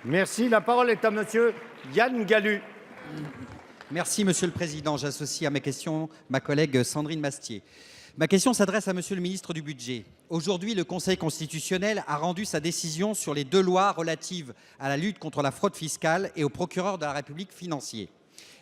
Merci. La parole est à monsieur Yann Galut. Merci Monsieur le Président. J'associe à mes questions ma collègue Sandrine Mastier. Ma question s'adresse à Monsieur le ministre du Budget. Aujourd'hui, le Conseil constitutionnel a rendu sa décision sur les 2 lois relatives à la lutte contre la fraude fiscale et au procureur de la République financier.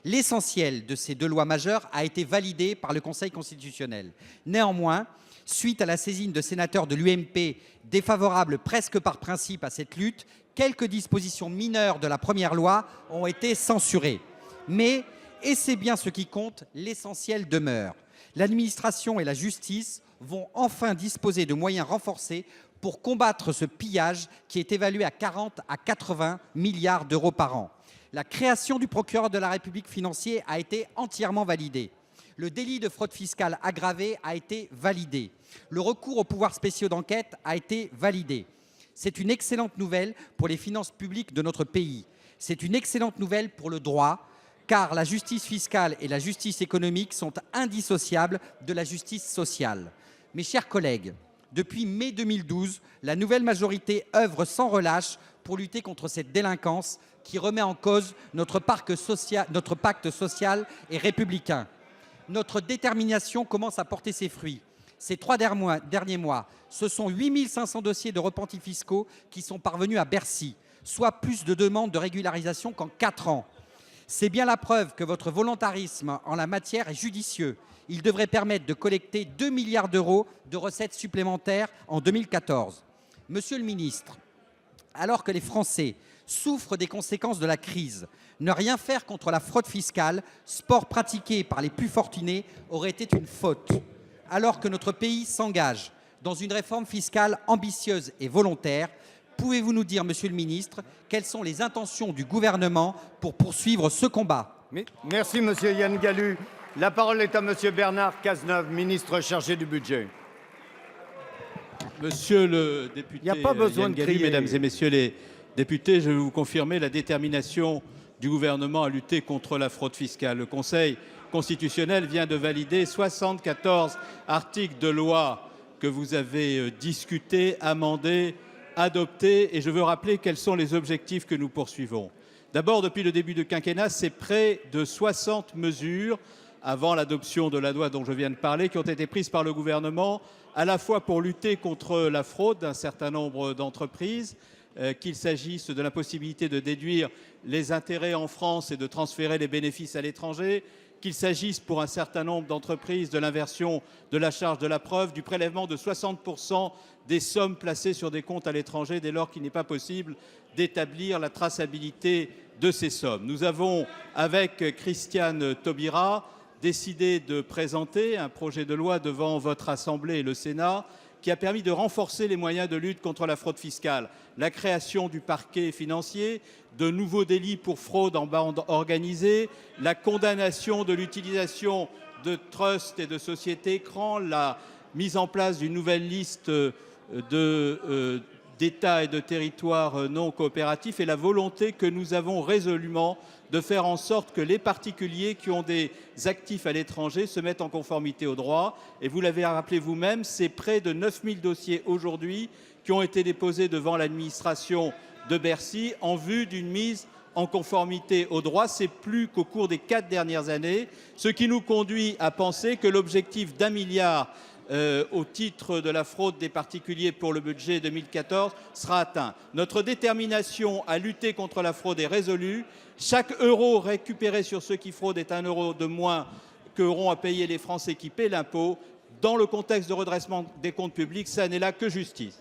L'essentiel de ces 2 lois majeures a été validé par le Conseil constitutionnel. Néanmoins, suite à la saisine de sénateurs de l'UMP défavorables presque par principe à cette lutte, quelques dispositions mineures de la première loi ont été censurées. Mais, et c'est bien ce qui compte, l'essentiel demeure. L'administration et la justice vont enfin disposer de moyens renforcés pour combattre ce pillage qui est évalué à 40 à 80 milliards d'euros par an. La création du procureur de la République financier a été entièrement validée. Le délit de fraude fiscale aggravée a été validé. Le recours aux pouvoirs spéciaux d'enquête a été validé. C'est une excellente nouvelle pour les finances publiques de notre pays. C'est une excellente nouvelle pour le droit, car la justice fiscale et la justice économique sont indissociables de la justice sociale. Mes chers collègues, depuis mai 2012, la nouvelle majorité œuvre sans relâche pour lutter contre cette délinquance qui remet en cause notre pacte social et républicain. Notre détermination commence à porter ses fruits. Ces 3 derniers mois, ce sont 8 500 dossiers de repentis fiscaux qui sont parvenus à Bercy, soit plus de demandes de régularisation qu'en 4 ans. C'est bien la preuve que votre volontarisme en la matière est judicieux. Il devrait permettre de collecter 2 milliards d'euros de recettes supplémentaires en 2014. Monsieur le ministre, alors que les Français souffrent des conséquences de la crise, ne rien faire contre la fraude fiscale, sport pratiqué par les plus fortunés, aurait été une faute. Alors que notre pays s'engage dans une réforme fiscale ambitieuse et volontaire, pouvez-vous nous dire, Monsieur le ministre, quelles sont les intentions du gouvernement pour poursuivre ce combat? Merci, monsieur Yann Galut. La parole est à monsieur Bernard Cazeneuve, ministre chargé du budget. Monsieur le député Il n'y a pas besoin Yann de Galut, crier. mesdames et messieurs les députés, je vais vous confirmer la détermination du gouvernement à lutter contre la fraude fiscale. Le Conseil constitutionnel vient de valider 74 articles de loi que vous avez discutés, amendés, adoptés, et je veux rappeler quels sont les objectifs que nous poursuivons. D'abord, depuis le début du quinquennat, c'est près de 60 mesures avant l'adoption de la loi dont je viens de parler, qui ont été prises par le gouvernement, à la fois pour lutter contre la fraude d'un certain nombre d'entreprises, qu'il s'agisse de la possibilité de déduire les intérêts en France et de transférer les bénéfices à l'étranger, qu'il s'agisse pour un certain nombre d'entreprises de l'inversion de la charge de la preuve, du prélèvement de 60% des sommes placées sur des comptes à l'étranger dès lors qu'il n'est pas possible d'établir la traçabilité de ces sommes. Nous avons, avec Christiane Taubira, décidé de présenter un projet de loi devant votre Assemblée et le Sénat qui a permis de renforcer les moyens de lutte contre la fraude fiscale, la création du parquet financier, de nouveaux délits pour fraude en bande organisée, la condamnation de l'utilisation de trusts et de sociétés écrans, la mise en place d'une nouvelle liste d'États et de territoires non coopératifs et la volonté que nous avons résolument de faire en sorte que les particuliers qui ont des actifs à l'étranger se mettent en conformité au droit. Et vous l'avez rappelé vous-même, c'est près de 9000 dossiers aujourd'hui qui ont été déposés devant l'administration de Bercy en vue d'une mise en conformité au droit. C'est plus qu'au cours des 4 dernières années, ce qui nous conduit à penser que l'objectif d'1 milliard au titre de la fraude des particuliers pour le budget 2014 sera atteint. Notre détermination à lutter contre la fraude est résolue. Chaque euro récupéré sur ceux qui fraudent est 1 euro de moins qu'auront à payer les Français qui paient l'impôt. Dans le contexte de redressement des comptes publics, ça n'est là que justice.